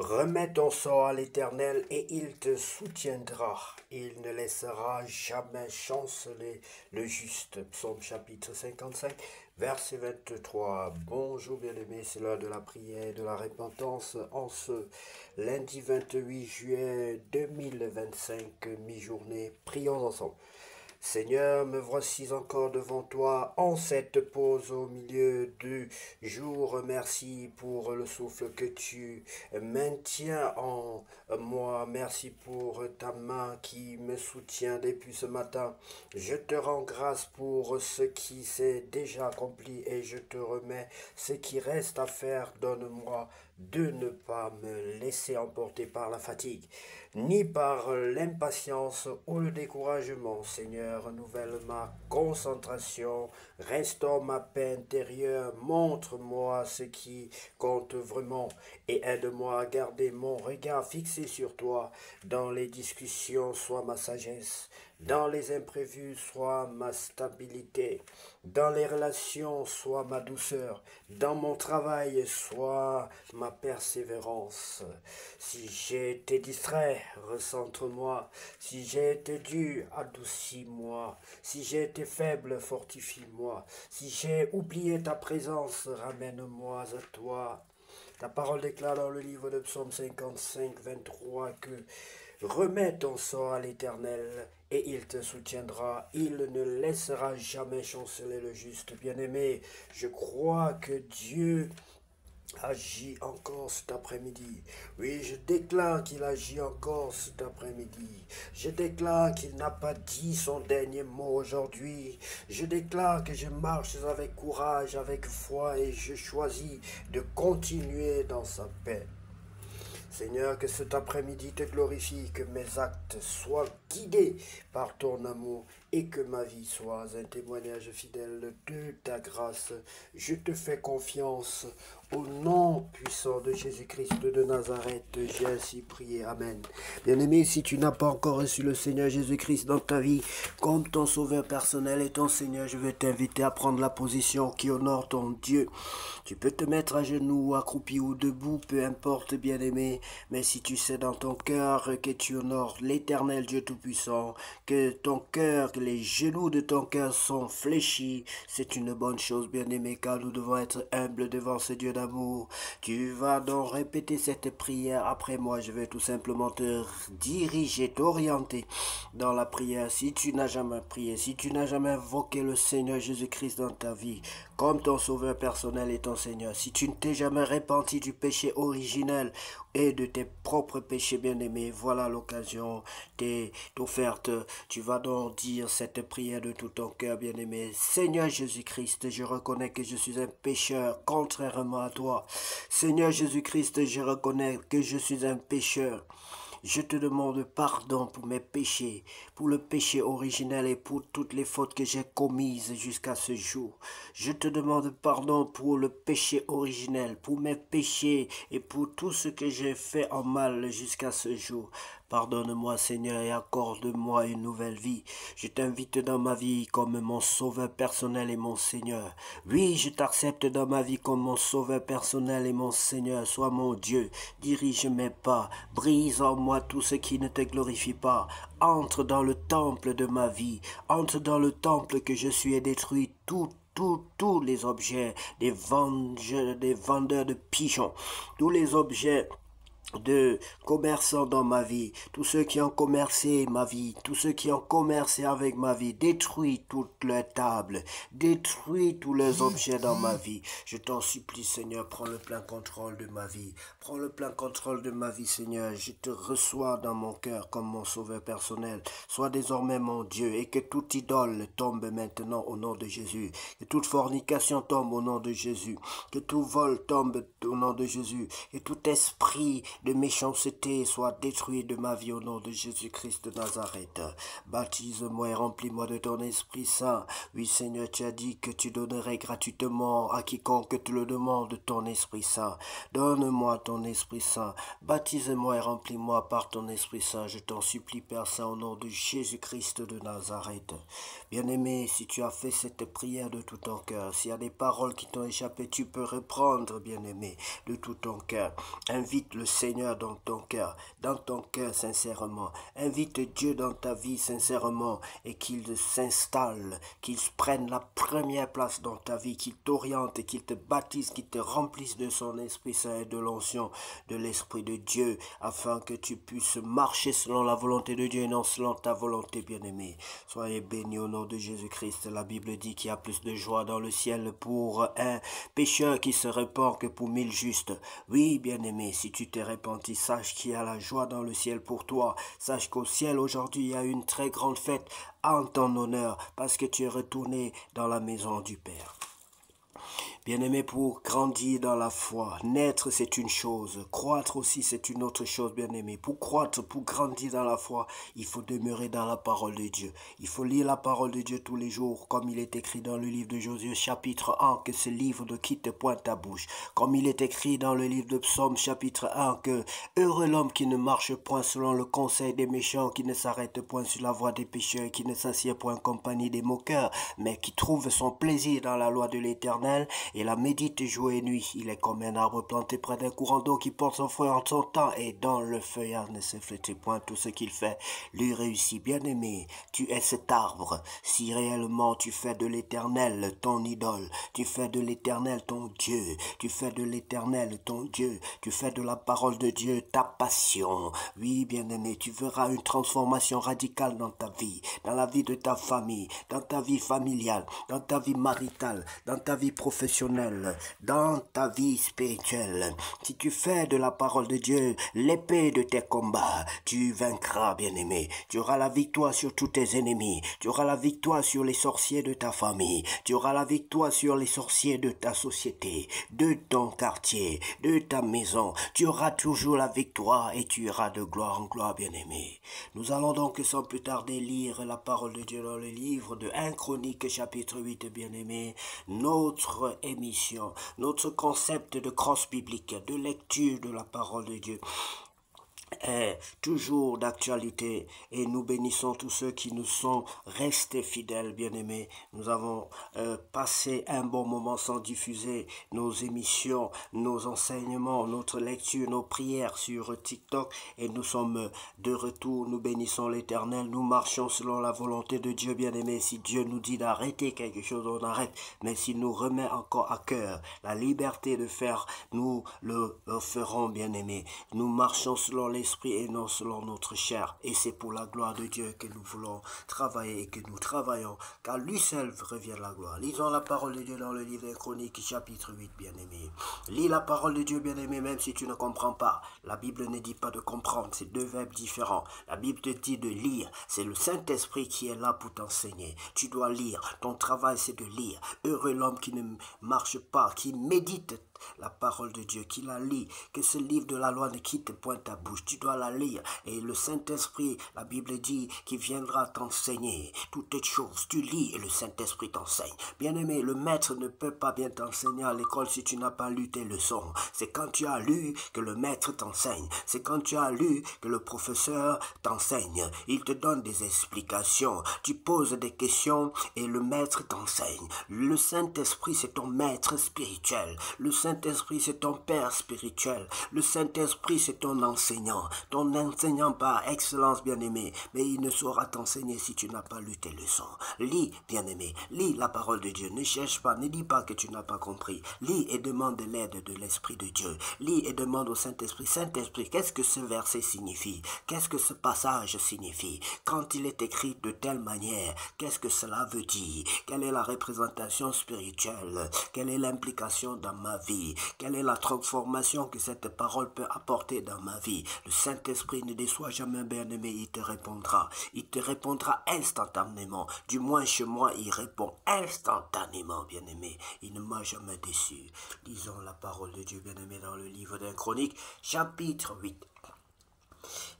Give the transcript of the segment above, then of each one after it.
Remets ton sort à l'Éternel et il te soutiendra. Il ne laissera jamais chanceler le juste. Psaume chapitre 55, verset 23. Bonjour bien-aimés, c'est l'heure de la prière et de la repentance en ce lundi 28 juillet 2025, mi-journée. Prions ensemble. Seigneur, me voici encore devant toi en cette pause au milieu du jour. Merci pour le souffle que tu maintiens en moi. Merci pour ta main qui me soutient depuis ce matin. Je te rends grâce pour ce qui s'est déjà accompli et je te remets ce qui reste à faire. Donne-moi de ne pas me laisser emporter par la fatigue, ni par l'impatience ou le découragement. Seigneur, renouvelle ma concentration, restaure ma paix intérieure, montre-moi ce qui compte vraiment et aide-moi à garder mon regard fixé sur toi. Dans les discussions, sois ma sagesse. Dans les imprévus, sois ma stabilité. Dans les relations, sois ma douceur. Dans mon travail, sois ma persévérance. Si j'ai été distrait, recentre-moi. Si j'ai été dur, adoucis-moi. Si j'ai été faible, fortifie-moi. Si j'ai oublié ta présence, ramène-moi à toi. Ta parole déclare dans le livre de Psaume 55, 23 que remets ton sort à l'Éternel et il te soutiendra. Il ne laissera jamais chanceler le juste. Bien-aimé, je crois que Dieu agit encore cet après-midi. Oui, je déclare qu'il agit encore cet après-midi. Je déclare qu'il n'a pas dit son dernier mot aujourd'hui. Je déclare que je marche avec courage, avec foi et je choisis de continuer dans sa paix. Seigneur, que cet après-midi te glorifie, que mes actes soient guidés par ton amour et que ma vie soit un témoignage fidèle de ta grâce. Je te fais confiance au nom puissant de Jésus-Christ de Nazareth. J'ai ainsi prié. Amen. Bien-aimé, si tu n'as pas encore reçu le Seigneur Jésus-Christ dans ta vie comme ton sauveur personnel et ton Seigneur, je vais t'inviter à prendre la position qui honore ton Dieu. Tu peux te mettre à genoux, accroupi ou debout, peu importe, bien-aimé. Mais si tu sais dans ton cœur que tu honores l'Éternel Dieu Tout-Puissant, que ton cœur, que les genoux de ton cœur sont fléchis, c'est une bonne chose, bien-aimé, car nous devons être humbles devant ce Dieu d'amour. Tu vas donc répéter cette prière après moi. Je vais tout simplement te diriger, t'orienter dans la prière. Si tu n'as jamais prié, si tu n'as jamais invoqué le Seigneur Jésus-Christ dans ta vie, comme ton sauveur personnel et ton Seigneur, si tu ne t'es jamais repenti du péché originel et de tes propres péchés bien-aimés, voilà l'occasion t'est offerte. Tu vas donc dire cette prière de tout ton cœur bien-aimé. Seigneur Jésus-Christ, je reconnais que je suis un pécheur contrairement à toi. Seigneur Jésus-Christ, je reconnais que je suis un pécheur. Je te demande pardon pour mes péchés, pour le péché originel et pour toutes les fautes que j'ai commises jusqu'à ce jour. Je te demande pardon pour le péché originel, pour mes péchés et pour tout ce que j'ai fait en mal jusqu'à ce jour. Pardonne-moi Seigneur et accorde-moi une nouvelle vie. Je t'invite dans ma vie comme mon sauveur personnel et mon Seigneur. Oui, je t'accepte dans ma vie comme mon sauveur personnel et mon Seigneur. Sois mon Dieu, dirige mes pas, brise en moi tout ce qui ne te glorifie pas. Entre dans le temple de ma vie, entre dans le temple que je suis et détruis tous les objets des vendeurs de pigeons, tous les objets de commerçants dans ma vie, tous ceux qui ont commercé ma vie, tous ceux qui ont commercé avec ma vie, détruis toutes leurs tables, détruis tous les objets dans ma vie. Je t'en supplie, Seigneur, prends le plein contrôle de ma vie. Prends le plein contrôle de ma vie, Seigneur. Je te reçois dans mon cœur comme mon sauveur personnel. Sois désormais mon Dieu et que toute idole tombe maintenant au nom de Jésus. Que toute fornication tombe au nom de Jésus. Que tout vol tombe au nom de Jésus. Et tout esprit de méchanceté soit détruit de ma vie au nom de Jésus-Christ de Nazareth. Baptise-moi et remplis-moi de ton Esprit Saint. Oui, Seigneur, tu as dit que tu donnerais gratuitement à quiconque te le demande ton Esprit Saint. Donne-moi ton ton Esprit Saint. Baptise-moi et remplis-moi par ton Esprit Saint. Je t'en supplie, Père Saint, au nom de Jésus-Christ de Nazareth. Bien-aimé, si tu as fait cette prière de tout ton cœur, s'il y a des paroles qui t'ont échappé, tu peux reprendre, bien-aimé, de tout ton cœur. Invite le Seigneur dans ton cœur sincèrement. Invite Dieu dans ta vie sincèrement et qu'il s'installe, qu'il prenne la première place dans ta vie, qu'il t'oriente, qu'il te baptise, qu'il te remplisse de son Esprit Saint et de l'onction de l'Esprit de Dieu, afin que tu puisses marcher selon la volonté de Dieu et non selon ta volonté, bien-aimé. Soyez bénis au nom de Jésus-Christ. La Bible dit qu'il y a plus de joie dans le ciel pour un pécheur qui se répand que pour 1000 justes. Oui, bien-aimé, si tu t'es repenti, sache qu'il y a la joie dans le ciel pour toi. Sache qu'au ciel aujourd'hui, il y a une très grande fête en ton honneur parce que tu es retourné dans la maison du Père. Bien-aimé, pour grandir dans la foi, naître c'est une chose, croître aussi c'est une autre chose, bien-aimé. Pour croître, pour grandir dans la foi, il faut demeurer dans la parole de Dieu. Il faut lire la parole de Dieu tous les jours, comme il est écrit dans le livre de Josué chapitre 1, que ce livre ne quitte point ta bouche. Comme il est écrit dans le livre de Psaume chapitre 1, que heureux l'homme qui ne marche point selon le conseil des méchants, qui ne s'arrête point sur la voie des pécheurs, qui ne s'assied point en compagnie des moqueurs, mais qui trouve son plaisir dans la loi de l'Éternel, et la médite jour et nuit. Il est comme un arbre planté près d'un courant d'eau qui porte son fruit en son temps et dans le feuillage ne s'efflète point. Tout ce qu'il fait lui réussit. Bien-aimé, tu es cet arbre. Si réellement tu fais de l'Éternel ton idole, tu fais de l'Éternel ton Dieu, tu fais de l'Éternel ton Dieu, tu fais de la parole de Dieu ta passion. Oui, bien-aimé, tu verras une transformation radicale dans ta vie, dans la vie de ta famille, dans ta vie familiale, dans ta vie maritale, dans ta vie professionnelle, dans ta vie spirituelle. Si tu fais de la parole de Dieu l'épée de tes combats, tu vaincras, bien-aimé. Tu auras la victoire sur tous tes ennemis. Tu auras la victoire sur les sorciers de ta famille. Tu auras la victoire sur les sorciers de ta société, de ton quartier, de ta maison. Tu auras toujours la victoire et tu iras de gloire en gloire, bien-aimé. Nous allons donc sans plus tarder lire la parole de Dieu dans le livre de 1 Chronique chapitre 8, bien-aimé. Notre émission, notre concept de cross biblique, de lecture de la parole de Dieu est toujours d'actualité et nous bénissons tous ceux qui nous sont restés fidèles, bien-aimés. Nous avons passé un bon moment sans diffuser nos émissions, nos enseignements, notre lecture, nos prières sur TikTok et nous sommes de retour. Nous bénissons l'Éternel, nous marchons selon la volonté de Dieu, bien-aimés. Si Dieu nous dit d'arrêter quelque chose, on arrête, mais s'il nous remet encore à cœur la liberté de faire, nous le ferons, bien-aimés. Nous marchons selon l'Esprit et non selon notre chair. Et c'est pour la gloire de Dieu que nous voulons travailler et que nous travaillons, car lui seul revient la gloire. Lisons la parole de Dieu dans le livre des Chroniques, chapitre 8, bien-aimé. Lis la parole de Dieu, bien-aimé, même si tu ne comprends pas. La Bible ne dit pas de comprendre, c'est deux verbes différents. La Bible te dit de lire. C'est le Saint-Esprit qui est là pour t'enseigner. Tu dois lire. Ton travail, c'est de lire. Heureux l'homme qui ne marche pas, qui médite la parole de Dieu, qui la lit, que ce livre de la loi ne quitte point ta bouche, tu dois la lire, et le Saint-Esprit, la Bible dit, qui viendra t'enseigner toutes les choses, tu lis et le Saint-Esprit t'enseigne. Bien-aimé, le maître ne peut pas bien t'enseigner à l'école si tu n'as pas lu tes leçons. C'est quand tu as lu que le maître t'enseigne, c'est quand tu as lu que le professeur t'enseigne, il te donne des explications, tu poses des questions et le maître t'enseigne. Le Saint-Esprit, c'est ton maître spirituel, le Saint-Esprit, c'est ton Père spirituel. Le Saint-Esprit, c'est ton enseignant par excellence, bien-aimé. Mais il ne saura t'enseigner si tu n'as pas lu tes leçons. Lis, bien-aimé, lis la parole de Dieu. Ne cherche pas, ne dis pas que tu n'as pas compris. Lis et demande l'aide de l'Esprit de Dieu. Lis et demande au Saint-Esprit. Saint-Esprit, qu'est-ce que ce verset signifie? Qu'est-ce que ce passage signifie? Quand il est écrit de telle manière, qu'est-ce que cela veut dire? Quelle est la représentation spirituelle? Quelle est l'implication dans ma vie? Quelle est la transformation que cette parole peut apporter dans ma vie? Le Saint-Esprit ne déçoit jamais, bien-aimé, il te répondra. Il te répondra instantanément. Du moins chez moi, il répond instantanément, bien-aimé. Il ne m'a jamais déçu. Lisons la parole de Dieu, bien-aimé, dans le livre d'un Chronique, chapitre 8.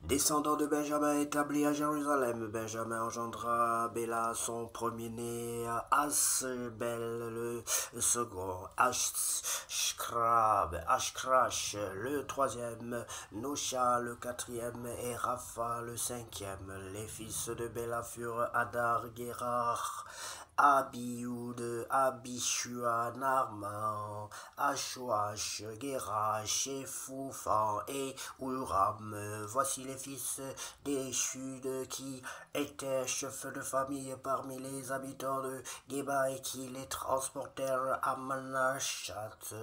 Descendant de Benjamin établi à Jérusalem, Benjamin engendra Béla son premier-né, Asbel le second, Ashkrach le troisième, Nosha le quatrième et Rapha le cinquième. Les fils de Béla furent Adar, Guérard, Abioud, Abishua, Narman, Ashwash, Gerash, Foufan et Uram. Voici les fils des Chudes qui étaient chefs de famille parmi les habitants de Geba et qui les transportèrent à Manachat,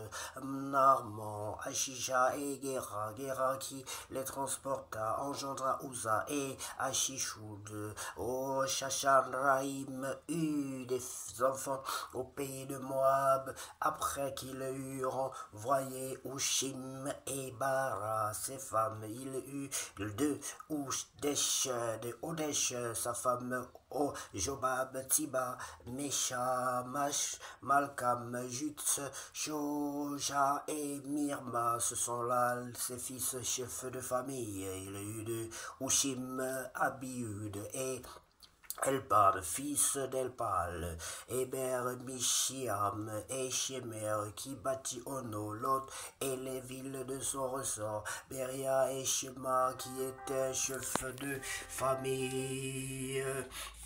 Narman, Ashisha et Gera. Gera qui les transporta engendra Uza et Ashishud. Au Shachanraïm eut des enfants au pays de Moab après qu'il eurent envoyé Ushim et Bara ses femmes. Il eut de Odesh sa femme au Jobab, Tiba, Mesha, Malkam, Jutz, Shoja et Mirma. Ce sont là ses fils chefs de famille. Il eut de Ushim, Abiud et Elpal, fils d'Elpal, Héber, Mishiam et Shemer, qui bâtit Ono, Lot et les villes de son ressort, Beria et Shema, qui étaient chefs de famille.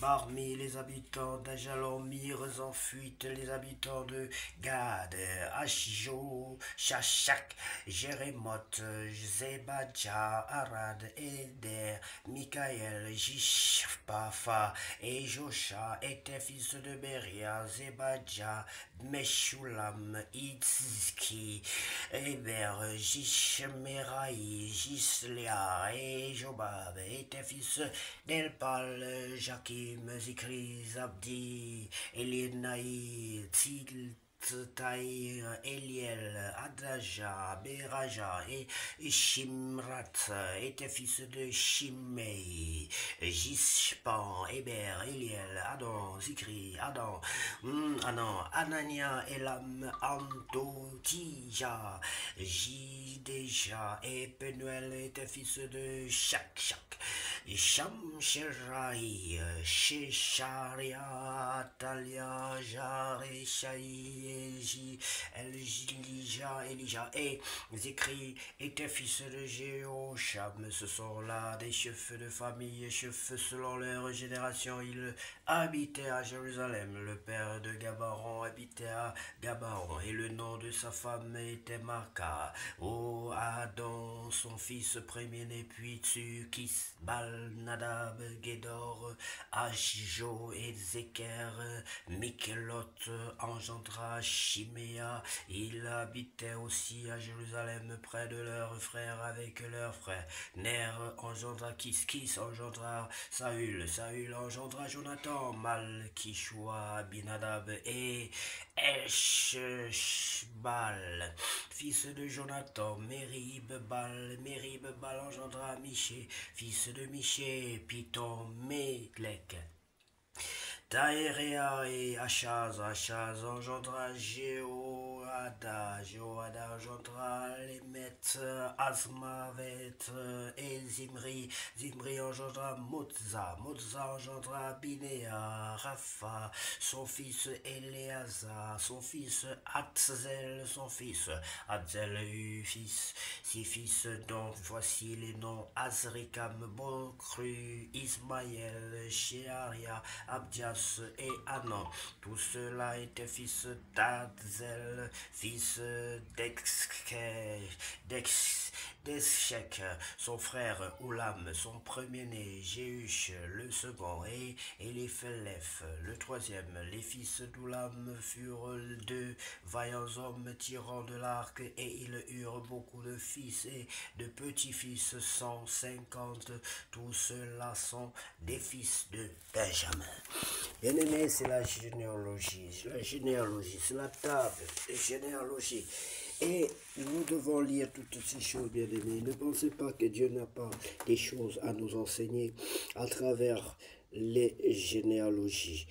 Parmi les habitants d'Ajalon mirent en fuite les habitants de Gad, Ashijo, Shashak, Jérémoth, Zebadja, Arad, Eder, Mikaël, Jishpafa et Josha étaient fils de Beria, Zebadja, Meshulam, Itzki, Héber, Jishmeraï, Jisléa et Jobab étaient fils d'Elpal, Jakim, Zikri, Zabdi, Elienaï, Taïr, Eliel, Adaja, Beraja et Shimrat étaient fils de Shimei, Jishpan, Héber, Eliel, Adam, Zikri, Adam, Anania, Elam, Antotija, Jideja et Penuel étaient fils de Shak, Shamsherai, Shesharia, Talia, Jareshaï, Elijah et Zikri étaient fils de Jéhosham. Ce sont là des chefs de famille, chefs selon leur génération. Ils habitaient à Jérusalem. Le père de Gabaron habitait à Gabaron et le nom de sa femme était Marca. Oh, Adam, son fils premier-né, puis Tsukis, Bal, Nadab, Gédor, Ashjo et Zeker. Mikelot engendra Chiméa. Il habitait aussi à Jérusalem près de leurs frères avec leurs frères. Ner engendra Kiskis, engendra Saül. Saül engendra Jonathan, Malkishua, Abinadab et Eshbal, fils de Jonathan, Merib-Bal engendra Miché, fils de Miché, Piton, Melek. Taéréa et Achaz engendra Jéhoada engendra Lémet, Asmavet et Zimri engendra Motza engendra Binéa, Rapha, son fils Éléazar, son fils Atzel, son fils Atzel eut six fils dont voici les noms: Azrikam, Bokru, Ismaël, Shearia, Abdias et Anan. Tous ceux-là étaient fils d'Adzel, fils d'Eschek, son frère Oulam, son premier-né, Jéhush, le second, et Eliphelef, le troisième. Les fils d'Oulam furent deux vaillants hommes tirant de l'arc, et ils eurent beaucoup de fils et de petits-fils, 150. Tous ceux-là sont des fils de Benjamin. Bien-aimé, c'est la généalogie, c'est la table de généalogie. Et nous devons lire toutes ces choses, bien-aimés. Ne pensez pas que Dieu n'a pas des choses à nous enseigner à travers les généalogies.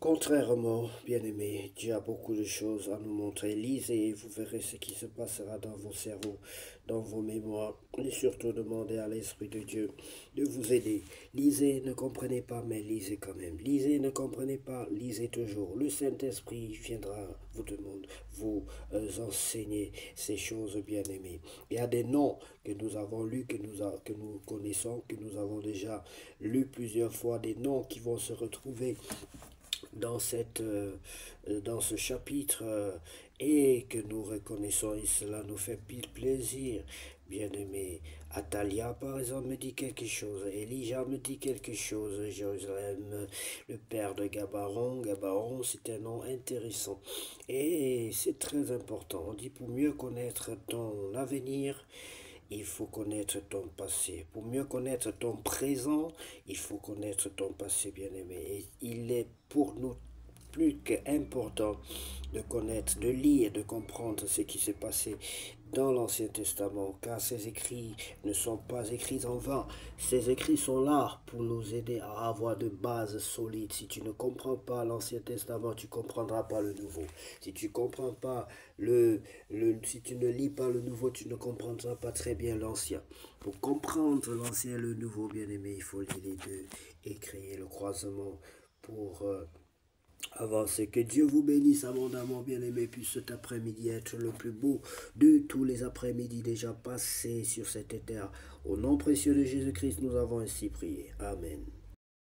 Contrairement, bien-aimés, Dieu a beaucoup de choses à nous montrer. Lisez et vous verrez ce qui se passera dans vos cerveaux, dans vos mémoires. Et surtout, demandez à l'Esprit de Dieu de vous aider. Lisez, ne comprenez pas, mais lisez quand même. Lisez, ne comprenez pas, lisez toujours. Le Saint-Esprit viendra vous enseigner ces choses, bien-aimés. Il y a des noms que nous avons lus, que nous connaissons, que nous avons déjà lus plusieurs fois, des noms qui vont se retrouver dans ce chapitre et que nous reconnaissons et cela nous fait pile plaisir. Bien-aimé, Atalia par exemple me dit quelque chose, Elijah me dit quelque chose, Jérusalem, le père de Gabaron, Gabaron c'est un nom intéressant et c'est très important. On dit pour mieux connaître ton avenir, il faut connaître ton passé. Pour mieux connaître ton présent, il faut connaître ton passé, bien-aimé. Et il est pour nous plus qu'important de connaître, de lire, de comprendre ce qui s'est passé dans l'Ancien Testament, car ces écrits ne sont pas écrits en vain. Ces écrits sont là pour nous aider à avoir de bases solides. Si tu ne comprends pas l'Ancien Testament, tu ne comprendras pas le Nouveau. Si tu comprends pas si tu ne lis pas le Nouveau, tu ne comprendras pas très bien l'Ancien. Pour comprendre l'Ancien et le Nouveau, bien aimé, il faut lire les deux et créer le croisement pour avancer. Que Dieu vous bénisse abondamment, bien-aimé, puis cet après-midi être le plus beau de tous les après-midi déjà passés sur cette terre. Au nom précieux de Jésus-Christ, nous avons ainsi prié. Amen.